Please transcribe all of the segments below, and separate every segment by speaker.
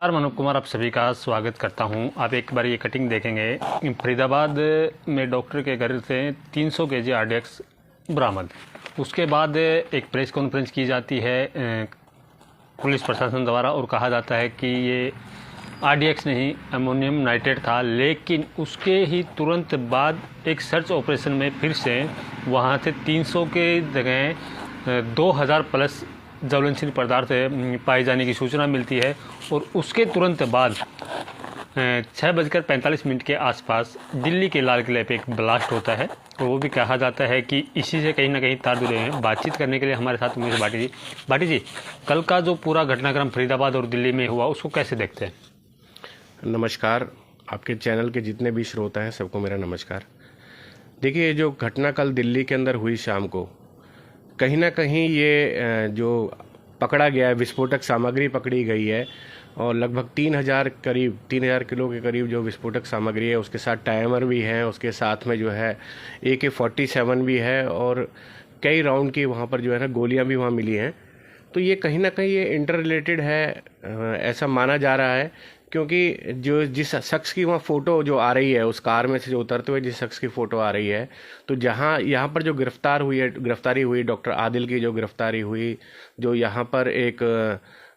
Speaker 1: नमस्कार, मनोज कुमार आप सभी का स्वागत करता हूं। आप एक बार ये कटिंग देखेंगे। फरीदाबाद में डॉक्टर के घर से 300 केजी आरडीएक्स बरामद। उसके बाद एक प्रेस कॉन्फ्रेंस की जाती है पुलिस प्रशासन द्वारा और कहा जाता है कि ये आरडीएक्स नहीं अमोनियम नाइट्रेट था। लेकिन उसके ही तुरंत बाद एक सर्च ऑपरेशन में फिर से वहाँ से 300 के जगह 2000 प्लस ज्वलनशील पदार्थ पाए जाने की सूचना मिलती है। और उसके तुरंत बाद 6:45 के आसपास दिल्ली के लाल किले पे एक ब्लास्ट होता है। और वो भी कहा जाता है कि इसी से कहीं ना कहीं तार जुड़े हैं। बातचीत करने के लिए हमारे साथ उमेश भाटी जी, कल का जो पूरा घटनाक्रम फरीदाबाद और दिल्ली में हुआ उसको कैसे देखते हैं?
Speaker 2: नमस्कार, आपके चैनल के जितने भी श्रोता हैं सबको मेरा नमस्कार। देखिए, जो घटना कल दिल्ली के अंदर हुई शाम को, कहीं ना कहीं ये जो पकड़ा गया है, विस्फोटक सामग्री पकड़ी गई है और लगभग 3000 किलो के करीब जो विस्फोटक सामग्री है, उसके साथ टाइमर भी हैं, उसके साथ में जो है AK-47 भी है और कई राउंड की वहाँ पर जो है ना गोलियाँ भी वहाँ मिली हैं। तो ये कहीं ना कहीं ये इंटर रिलेटेड है, ऐसा माना जा रहा है, क्योंकि जो जिस शख्स की वहाँ फ़ोटो जो आ रही है, उस कार में से जो उतरते हुए जिस शख्स की फ़ोटो आ रही है, तो जहाँ यहाँ पर जो गिरफ्तारी हुई डॉक्टर आदिल की जो गिरफ्तारी हुई, जो यहाँ पर एक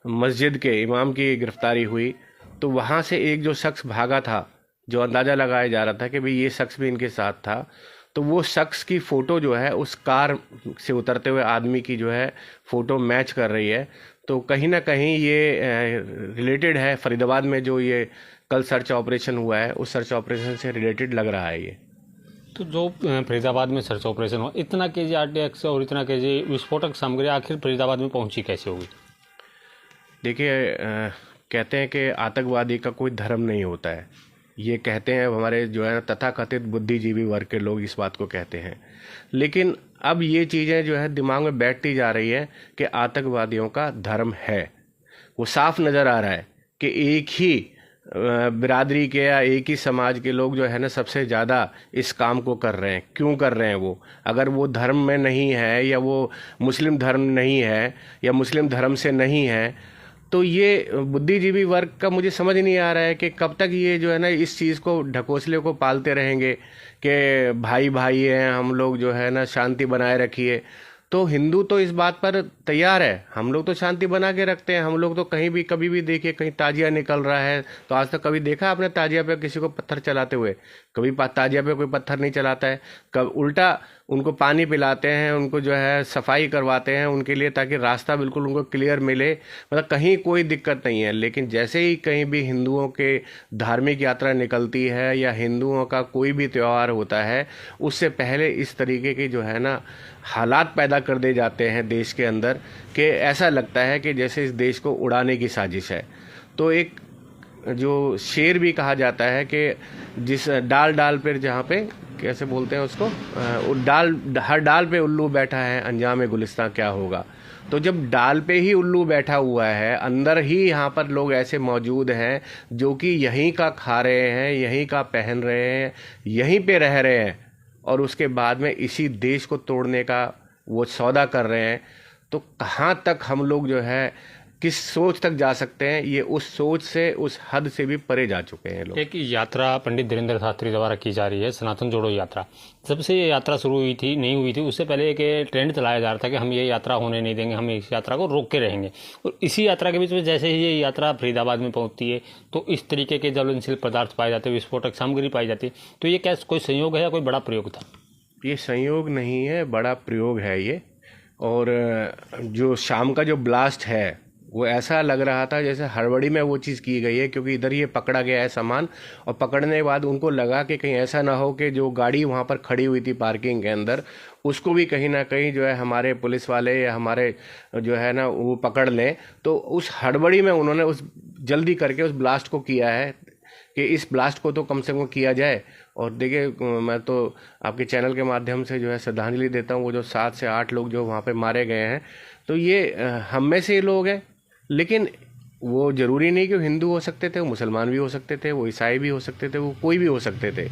Speaker 2: मस्जिद के इमाम की गिरफ्तारी हुई, तो वहाँ से एक जो शख्स भागा था, जो अंदाज़ा लगाया जा रहा था कि भाई ये शख्स भी इनके साथ था, तो वो शख्स की फ़ोटो जो है उस कार से उतरते हुए आदमी की जो है फ़ोटो मैच कर रही है। तो कहीं ना कहीं ये रिलेटेड है। फरीदाबाद में जो ये कल सर्च ऑपरेशन हुआ है, उस सर्च ऑपरेशन से रिलेटेड लग रहा है ये।
Speaker 1: तो जो फरीदाबाद में सर्च ऑपरेशन हुआ, इतना केजी आरडीएक्स और इतना केजी विस्फोटक सामग्री आखिर फरीदाबाद में पहुंची कैसे होगी?
Speaker 2: देखिए, कहते हैं कि आतंकवादी का कोई धर्म नहीं होता है। ये कहते हैं हमारे जो है तथाकथित बुद्धिजीवी वर्ग के लोग इस बात को कहते हैं। लेकिन अब ये चीज़ें जो है दिमाग में बैठती जा रही है कि आतंकवादियों का धर्म है। वो साफ नज़र आ रहा है कि एक ही बिरादरी के या एक ही समाज के लोग जो है ना सबसे ज़्यादा इस काम को कर रहे हैं। क्यों कर रहे हैं? वो अगर वो धर्म में नहीं है या वो मुस्लिम धर्म नहीं है या मुस्लिम धर्म से नहीं है, तो ये बुद्धिजीवी वर्ग का मुझे समझ नहीं आ रहा है कि कब तक ये जो है ना इस चीज़ को ढकोसले को पालते रहेंगे कि भाई भाई हैं हम लोग, जो है ना शांति बनाए रखिए। तो हिंदू तो इस बात पर तैयार है, हम लोग तो शांति बना के रखते हैं। हम लोग तो कहीं भी कभी भी देखिए, कहीं ताजिया निकल रहा है तो आज तक कभी देखा आपने ताजिया पे किसी को पत्थर चलाते हुए? कभी ताजिया पे कोई पत्थर नहीं चलाता है। कब उल्टा उनको पानी पिलाते हैं, उनको जो है सफाई करवाते हैं उनके लिए, ताकि रास्ता बिल्कुल उनको क्लियर मिले। मतलब कहीं कोई दिक्कत नहीं है। लेकिन जैसे ही कहीं भी हिंदुओं के धार्मिक यात्रा निकलती है या हिंदुओं का कोई भी त्यौहार होता है, उससे पहले इस तरीके के जो है ना हालात पैदा कर दे जाते हैं देश के अंदर कि ऐसा लगता है कि जैसे इस देश को उड़ाने की साजिश है। तो एक जो शेर भी कहा जाता है कि जिस डाल पर, जहाँ पे कैसे बोलते हैं उसको, हर डाल पे उल्लू बैठा है, अंजाम गुलिस्तां क्या होगा। तो जब डाल पे ही उल्लू बैठा हुआ है, अंदर ही यहाँ पर लोग ऐसे मौजूद हैं जो कि यहीं का खा रहे हैं, यहीं का पहन रहे हैं, यहीं पे रह रहे हैं और उसके बाद में इसी देश को तोड़ने का वो सौदा कर रहे हैं, तो कहाँ तक हम लोग जो है किस सोच तक जा सकते हैं? ये उस सोच से, उस हद से भी परे जा चुके हैं लोग।
Speaker 1: एक यात्रा पंडित धीरेन्द्र शास्त्री द्वारा की जा रही है, सनातन जोड़ो यात्रा। जब से ये यात्रा शुरू हुई थी, नहीं हुई थी, उससे पहले एक ट्रेंड चलाया जा रहा था कि हम ये यात्रा होने नहीं देंगे, हम इस यात्रा को रोक के रहेंगे। और इसी यात्रा के बीच में जैसे ही ये यात्रा फरीदाबाद में पहुंचती है तो इस तरीके के ज्वलनशील पदार्थ पाए जाते हैं, विस्फोटक सामग्री पाई जाती है। तो ये क्या कोई संयोग है या कोई बड़ा प्रयोग था?
Speaker 2: ये संयोग नहीं है, बड़ा प्रयोग है ये। और जो शाम का जो ब्लास्ट है वो ऐसा लग रहा था जैसे हड़बड़ी में वो चीज़ की गई है, क्योंकि इधर ये पकड़ा गया है सामान और पकड़ने के बाद उनको लगा कि कहीं ऐसा ना हो कि जो गाड़ी वहाँ पर खड़ी हुई थी पार्किंग के अंदर, उसको भी कहीं ना कहीं जो है हमारे पुलिस वाले या हमारे जो है ना वो पकड़ लें। तो उस हड़बड़ी में उन्होंने उस जल्दी करके उस ब्लास्ट को किया है कि इस ब्लास्ट को तो कम से कम किया जाए। और देखिए, मैं तो आपके चैनल के माध्यम से जो है श्रद्धांजलि देता हूँ वो जो 7 से 8 लोग जो वहाँ पे मारे गए हैं, तो ये हम में से ये लोग हैं। लेकिन वो ज़रूरी नहीं कि वो हिंदू हो सकते थे, वो मुसलमान भी हो सकते थे, वो ईसाई भी हो सकते थे, वो कोई भी हो सकते थे।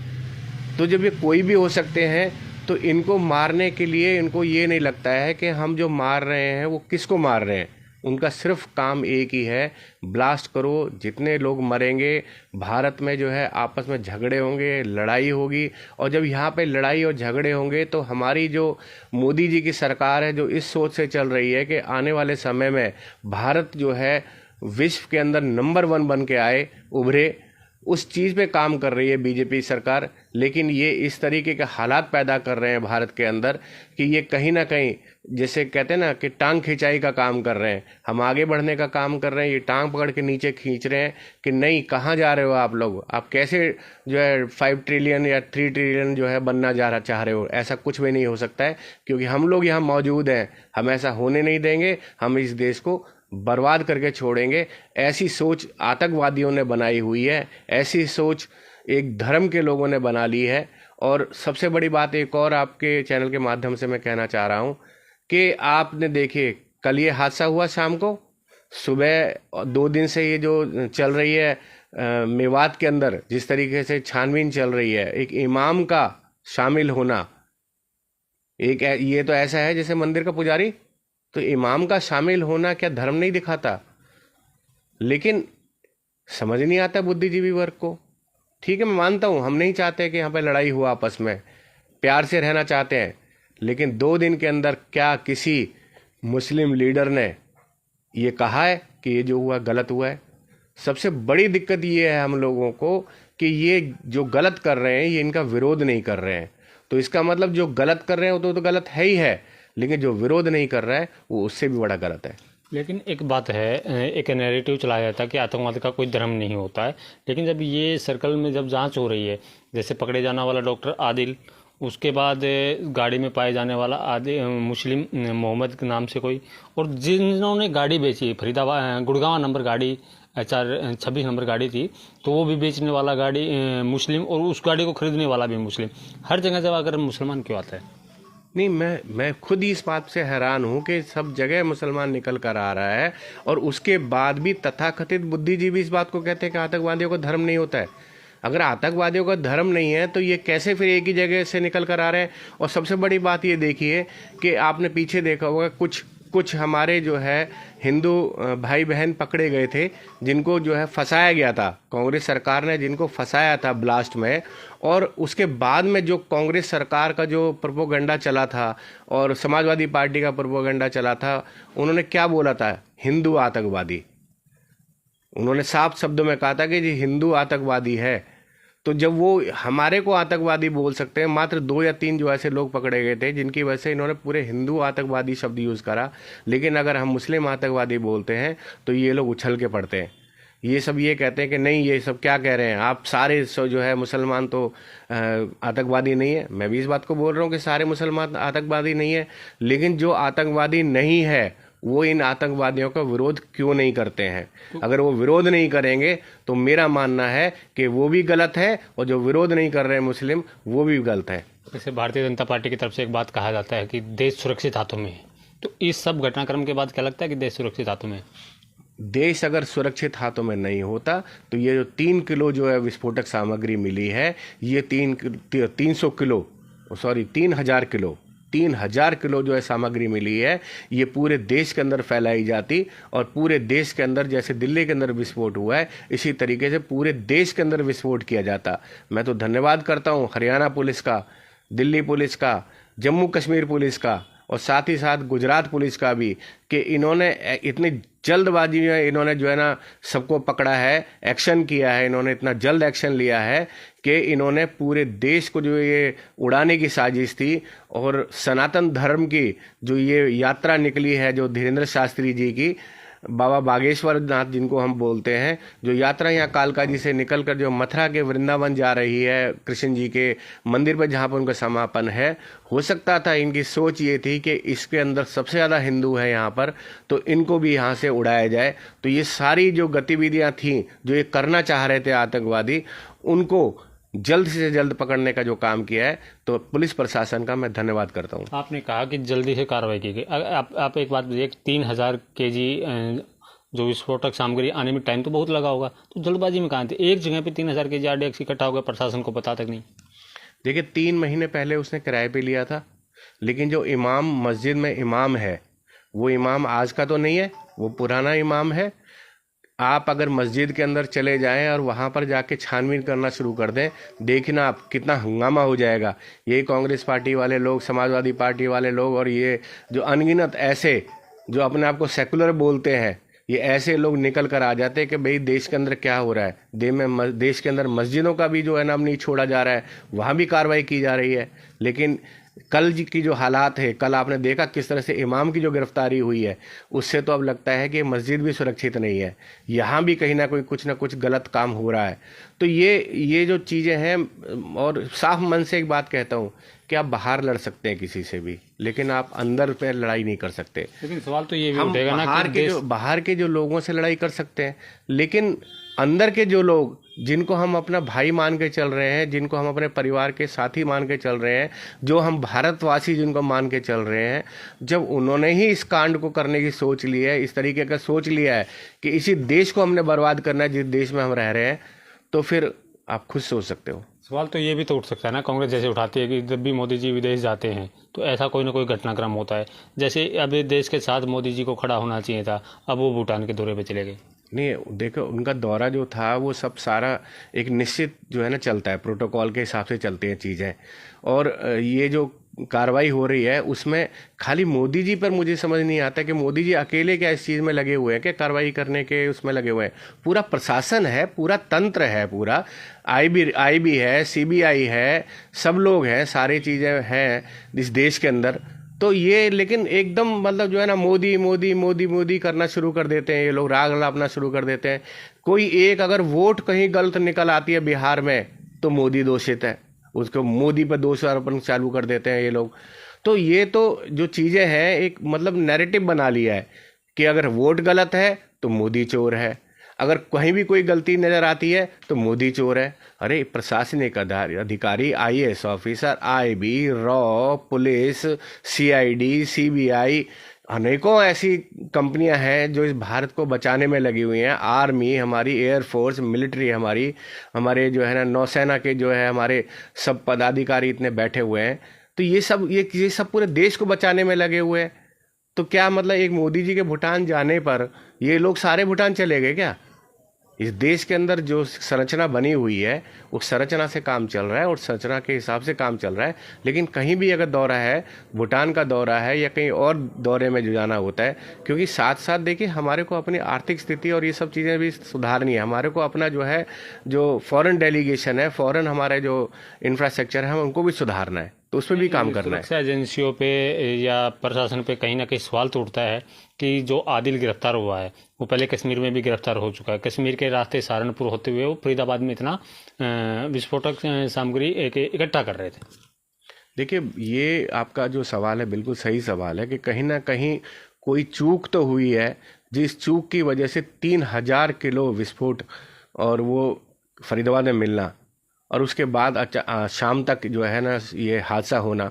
Speaker 2: तो जब ये कोई भी हो सकते हैं तो इनको मारने के लिए इनको ये नहीं लगता है कि हम जो मार रहे हैं वो किसको मार रहे हैं। उनका सिर्फ काम एक ही है, ब्लास्ट करो, जितने लोग मरेंगे भारत में जो है आपस में झगड़े होंगे, लड़ाई होगी। और जब यहाँ पे लड़ाई और झगड़े होंगे तो हमारी जो मोदी जी की सरकार है जो इस सोच से चल रही है कि आने वाले समय में भारत जो है विश्व के अंदर नंबर 1 बन के आए, उभरे, उस चीज़ पे काम कर रही है बीजेपी सरकार। लेकिन ये इस तरीके के हालात पैदा कर रहे हैं भारत के अंदर कि ये कहीं ना कहीं, जैसे कहते हैं ना कि टांग खिंचाई का काम कर रहे हैं। हम आगे बढ़ने का काम कर रहे हैं, ये टांग पकड़ के नीचे खींच रहे हैं कि नहीं, कहाँ जा रहे हो आप लोग, आप कैसे जो है 5 ट्रिलियन या 3 ट्रिलियन जो है बनना चाह रहे हो। ऐसा कुछ भी नहीं हो सकता है, क्योंकि हम लोग यहाँ मौजूद हैं, हम ऐसा होने नहीं देंगे, हम इस देश को बर्बाद करके छोड़ेंगे। ऐसी सोच आतंकवादियों ने बनाई हुई है, ऐसी सोच एक धर्म के लोगों ने बना ली है। और सबसे बड़ी बात एक और आपके चैनल के माध्यम से मैं कहना चाह रहा हूँ कि आपने देखिए कल ये हादसा हुआ शाम को, सुबह 2 दिन से ये जो चल रही है मेवात के अंदर जिस तरीके से छानबीन चल रही है, एक इमाम का शामिल होना, एक ये तो ऐसा है जैसे मंदिर का पुजारी, तो इमाम का शामिल होना क्या धर्म नहीं दिखाता? लेकिन समझ नहीं आता बुद्धिजीवी वर्ग को। ठीक है, मैं मानता हूँ हम नहीं चाहते कि यहाँ पे लड़ाई हुआ, आपस में प्यार से रहना चाहते हैं, लेकिन 2 दिन के अंदर क्या किसी मुस्लिम लीडर ने ये कहा है कि ये जो हुआ गलत हुआ है? सबसे बड़ी दिक्कत ये है हम लोगों को कि ये जो गलत कर रहे हैं ये इनका विरोध नहीं कर रहे हैं। तो इसका मतलब जो गलत कर रहे हैं वो तो गलत है ही है, लेकिन जो विरोध नहीं कर रहा है वो उससे भी बड़ा गलत है।
Speaker 1: लेकिन एक बात है, एक नैरेटिव चलाया जाता है कि आतंकवाद का कोई धर्म नहीं होता है। लेकिन जब ये सर्कल में जब जांच हो रही है, जैसे पकड़े जाने वाला डॉक्टर आदिल, उसके बाद गाड़ी में पाए जाने वाला मुस्लिम मोहम्मद के नाम से कोई, और जिन्होंने गाड़ी बेची फरीदाबाद गुड़गांव नंबर गाड़ी 26 नंबर गाड़ी थी, तो वो भी बेचने वाला गाड़ी मुस्लिम, और उस गाड़ी को खरीदने वाला भी मुस्लिम। हर जगह जब अगर मुसलमान क्यों आता है?
Speaker 2: नहीं, मैं खुद ही इस बात से हैरान हूँ कि सब जगह मुसलमान निकल कर आ रहा है, और उसके बाद भी तथाकथित बुद्धिजीवी इस बात को कहते हैं कि आतंकवादियों का धर्म नहीं होता है। अगर आतंकवादियों का धर्म नहीं है तो ये कैसे फिर एक ही जगह से निकल कर आ रहे हैं? और सबसे बड़ी बात ये देखिए कि आपने पीछे देखा होगा कुछ हमारे जो है हिंदू भाई बहन पकड़े गए थे, जिनको जो है फंसाया गया था, कांग्रेस सरकार ने जिनको फंसाया था ब्लास्ट में। और उसके बाद में जो कांग्रेस सरकार का जो प्रोपोगंडा चला था और समाजवादी पार्टी का प्रोपोगंडा चला था, उन्होंने क्या बोला था? हिंदू आतंकवादी। उन्होंने साफ शब्दों में कहा था कि जी हिंदू आतंकवादी है। तो जब वो हमारे को आतंकवादी बोल सकते हैं, मात्र 2 या 3 जो ऐसे लोग पकड़े गए थे जिनकी वजह से इन्होंने पूरे हिंदू आतंकवादी शब्द यूज़ करा, लेकिन अगर हम मुस्लिम आतंकवादी बोलते हैं तो ये लोग उछल के पड़ते हैं। ये सब ये कहते हैं कि नहीं, ये सब क्या कह रहे हैं आप, सारे जो है मुसलमान तो आतंकवादी नहीं है। मैं भी इस बात को बोल रहा हूँ कि सारे मुसलमान आतंकवादी नहीं है, लेकिन जो आतंकवादी नहीं है वो इन आतंकवादियों का विरोध क्यों नहीं करते हैं? अगर वो विरोध नहीं करेंगे तो मेरा मानना है कि वो भी गलत है, और जो विरोध नहीं कर रहे हैं मुस्लिम वो भी गलत है।
Speaker 1: जैसे भारतीय जनता पार्टी की तरफ से एक बात कहा जाता है कि देश सुरक्षित हाथों में है, तो इस सब घटनाक्रम के बाद क्या लगता है कि देश सुरक्षित हाथों में है?
Speaker 2: देश अगर सुरक्षित हाथों में नहीं होता तो ये जो 3 किलो जो है विस्फोटक सामग्री मिली है, ये 3,000 किलो जो है सामग्री मिली है, ये पूरे देश के अंदर फैलाई जाती, और पूरे देश के अंदर जैसे दिल्ली के अंदर विस्फोट हुआ है इसी तरीके से पूरे देश के अंदर विस्फोट किया जाता। मैं तो धन्यवाद करता हूँ हरियाणा पुलिस का, दिल्ली पुलिस का, जम्मू कश्मीर पुलिस का, और साथ ही साथ गुजरात पुलिस का भी, कि इन्होंने इतनी जल्दबाजी में इन्होंने जो है ना सबको पकड़ा है, एक्शन किया है, इन्होंने इतना जल्द एक्शन लिया है कि इन्होंने पूरे देश को जो ये उड़ाने की साजिश थी, और सनातन धर्म की जो ये यात्रा निकली है, जो धीरेन्द्र शास्त्री जी की, बाबा बागेश्वर नाथ जिनको हम बोलते हैं, जो यात्रा यहाँ कालका जी से निकलकर जो मथुरा के वृंदावन जा रही है, कृष्ण जी के मंदिर पर जहाँ पर उनका समापन है, हो सकता था इनकी सोच ये थी कि इसके अंदर सबसे ज़्यादा हिंदू है यहाँ पर, तो इनको भी यहाँ से उड़ाया जाए। तो ये सारी जो गतिविधियाँ थीं जो ये करना चाह रहे थे आतंकवादी, उनको जल्द से जल्द पकड़ने का जो काम किया है, तो पुलिस प्रशासन का मैं धन्यवाद करता हूँ।
Speaker 1: आपने कहा कि जल्दी से कार्रवाई की गई। आप एक बात बताइए, 3,000 केजी जो विस्फोटक सामग्री आने में टाइम तो बहुत लगा होगा, तो जल्दबाजी में कहाँ थे? एक जगह पे 3,000 केजी RDX इकट्ठा हो गया, प्रशासन को पता तक नहीं।
Speaker 2: देखिए 3 महीने पहले उसने किराए पे लिया था, लेकिन जो इमाम मस्जिद में इमाम है वो इमाम आज का तो नहीं है, वो पुराना इमाम है। आप अगर मस्जिद के अंदर चले जाएं और वहाँ पर जाके छानबीन करना शुरू कर दें, देखना आप कितना हंगामा हो जाएगा। ये कांग्रेस पार्टी वाले लोग, समाजवादी पार्टी वाले लोग और ये जो अनगिनत ऐसे जो अपने आप को सेकुलर बोलते हैं, ये ऐसे लोग निकल कर आ जाते हैं कि भाई देश के अंदर क्या हो रहा है। देश के अंदर मस्जिदों का भी जो है नाम नहीं छोड़ा जा रहा है, वहाँ भी कार्रवाई की जा रही है। लेकिन कल की जो हालात है, कल आपने देखा किस तरह से इमाम की जो गिरफ्तारी हुई है, उससे तो अब लगता है कि मस्जिद भी सुरक्षित नहीं है, यहाँ भी कहीं ना कुछ गलत काम हो रहा है। तो ये जो चीज़ें हैं, और साफ मन से एक बात कहता हूँ कि आप बाहर लड़ सकते हैं किसी से भी, लेकिन आप अंदर पे लड़ाई नहीं कर सकते।
Speaker 1: लेकिन सवाल तो ये भी
Speaker 2: हम
Speaker 1: उठेगा ना कि
Speaker 2: बाहर के जो लोगों से लड़ाई कर सकते हैं, लेकिन अंदर के जो लोग जिनको हम अपना भाई मान के चल रहे हैं, जिनको हम अपने परिवार के साथी मान के चल रहे हैं, जो हम भारतवासी जिनको मान के चल रहे हैं, जब उन्होंने ही इस कांड को करने की सोच ली है, इस तरीके का सोच लिया है कि इसी देश को हमने बर्बाद करना है जिस देश में हम रह रहे हैं, तो फिर आप खुद सोच सकते हो।
Speaker 1: सवाल तो ये भी तो उठ सकता है ना, कांग्रेस जैसे उठाती है कि जब भी मोदी जी विदेश जाते हैं तो ऐसा कोई ना कोई घटनाक्रम होता है। जैसे अब देश के साथ मोदी जी को खड़ा होना चाहिए था, अब वो भूटान के दौरे पे चले गए।
Speaker 2: नहीं, देखो उनका दौरा जो था वो सब सारा एक निश्चित जो है ना चलता है, प्रोटोकॉल के हिसाब से चलती हैं चीज़ें। और ये जो कार्रवाई हो रही है उसमें खाली मोदी जी पर मुझे समझ नहीं आता कि मोदी जी अकेले क्या इस चीज़ में लगे हुए हैं, कि कार्रवाई करने के उसमें लगे हुए हैं। पूरा प्रशासन है, पूरा तंत्र है, पूरा आईबी है, सीबीआई है, सब लोग हैं, सारी चीज़ें हैं इस देश के अंदर। तो ये लेकिन एकदम मतलब जो है ना मोदी मोदी मोदी मोदी करना शुरू कर देते हैं, ये लोग राग लापना शुरू कर देते हैं। कोई एक अगर वोट कहीं गलत निकल आती है बिहार में तो मोदी दोषित है, उसको मोदी पर दोष आरोपण चालू कर देते हैं ये लोग। तो ये तो जो चीज़ें हैं एक मतलब नैरेटिव बना लिया है कि अगर वोट गलत है तो मोदी चोर है, अगर कहीं भी कोई गलती नज़र आती है तो मोदी चोर है। अरे प्रशासनिक अधिकारी, IAS officer, IB, raw, police, CID, CBI, अनेकों ऐसी कंपनियां हैं जो इस भारत को बचाने में लगी हुई हैं। आर्मी हमारी, एयरफोर्स, मिलिट्री हमारी, हमारे जो है ना नौसेना के जो है हमारे सब पदाधिकारी इतने बैठे हुए हैं। तो ये सब पूरे देश को बचाने में लगे हुए हैं। तो क्या मतलब एक मोदी जी के भूटान जाने पर ये लोग सारे भूटान चले गए क्या? इस देश के अंदर जो संरचना बनी हुई है उस संरचना से काम चल रहा है और संरचना के हिसाब से काम चल रहा है। लेकिन कहीं भी अगर दौरा है, भूटान का दौरा है या कहीं और दौरे में जो जाना होता है, क्योंकि साथ साथ देखिए हमारे को अपनी आर्थिक स्थिति और ये सब चीज़ें भी सुधारनी है। हमारे को अपना जो है जो फॉरेन डेलीगेशन है, फॉरेन हमारे जो इंफ्रास्ट्रक्चर है, उनको भी सुधारना है, तो उस पर भी काम करना है।
Speaker 1: सुरक्षा एजेंसियों पे या प्रशासन पे कहीं ना कहीं सवाल तो उठता है कि जो आदिल गिरफ्तार हुआ है वो पहले कश्मीर में भी गिरफ्तार हो चुका है। कश्मीर के रास्ते सहारनपुर होते हुए वो फरीदाबाद में इतना विस्फोटक सामग्री इकट्ठा कर रहे थे।
Speaker 2: देखिए ये आपका जो सवाल है बिल्कुल सही सवाल है कि कहीं ना कहीं कोई चूक तो हुई है, जिस चूक की वजह से 3000 किलो विस्फोट और वो फरीदाबाद में मिलना और उसके बाद शाम तक जो है ना ये हादसा होना,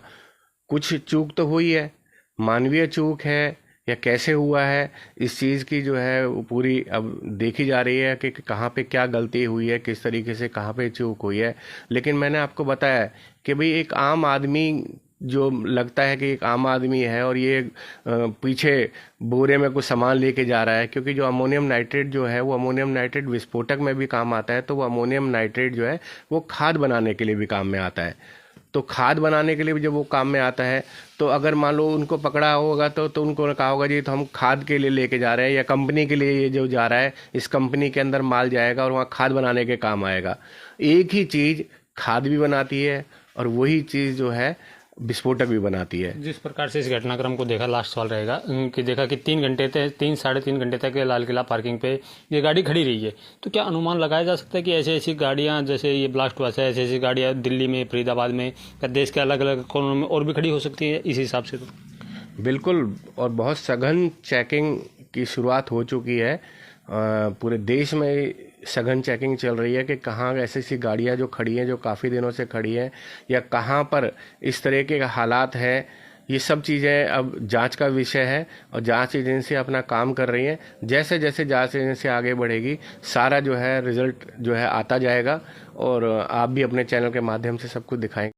Speaker 2: कुछ चूक तो हुई है। मानवीय चूक है या कैसे हुआ है, इस चीज़ की जो है वो पूरी अब देखी जा रही है कि कहाँ पे क्या गलती हुई है, किस तरीके से कहाँ पे चूक हुई है। लेकिन मैंने आपको बताया कि भाई एक आम आदमी जो लगता है कि एक आम आदमी है और ये पीछे बोरे में कुछ सामान लेके जा रहा है, क्योंकि जो अमोनियम नाइट्रेट जो है वो अमोनियम नाइट्रेट विस्फोटक में भी काम आता है। तो वो अमोनियम नाइट्रेट जो है वो खाद बनाने के लिए भी काम में आता है। तो खाद बनाने के लिए भी जब वो काम में आता है तो अगर मान लो उनको पकड़ा होगा तो उनको कहा होगा जी तो हम खाद के लिए लेके जा रहे हैं, या कंपनी के लिए ये जो जा रहा है इस कंपनी के अंदर माल जाएगा और वहाँ खाद बनाने के काम आएगा। एक ही चीज़ खाद भी बनाती है और वही चीज़ जो है विस्फोटक भी बनाती है।
Speaker 1: जिस प्रकार से इस घटनाक्रम को देखा, लास्ट सवाल रहेगा कि देखा कि 3 घंटे तक लाल किला पार्किंग पे ये गाड़ी खड़ी रही है, तो क्या अनुमान लगाया जा सकता है कि ऐसी गाड़ियां जैसे ये ब्लास्ट हुआ है, ऐसी गाड़ियां दिल्ली में, फरीदाबाद में या देश के अलग अलग कोनों में और भी खड़ी हो सकती है इस हिसाब से? तो
Speaker 2: बिल्कुल, और बहुत सघन चेकिंग की शुरुआत हो चुकी है। पूरे देश में सघन चेकिंग चल रही है कि कहाँ ऐसी गाड़ियाँ जो खड़ी हैं, जो काफ़ी दिनों से खड़ी हैं, या कहाँ पर इस तरह के हालात हैं। ये सब चीज़ें अब जांच का विषय है और जांच एजेंसी अपना काम कर रही है। जैसे जैसे जांच एजेंसी आगे बढ़ेगी सारा जो है रिजल्ट जो है आता जाएगा और आप भी अपने चैनल के माध्यम से सब कुछ दिखाएंगे।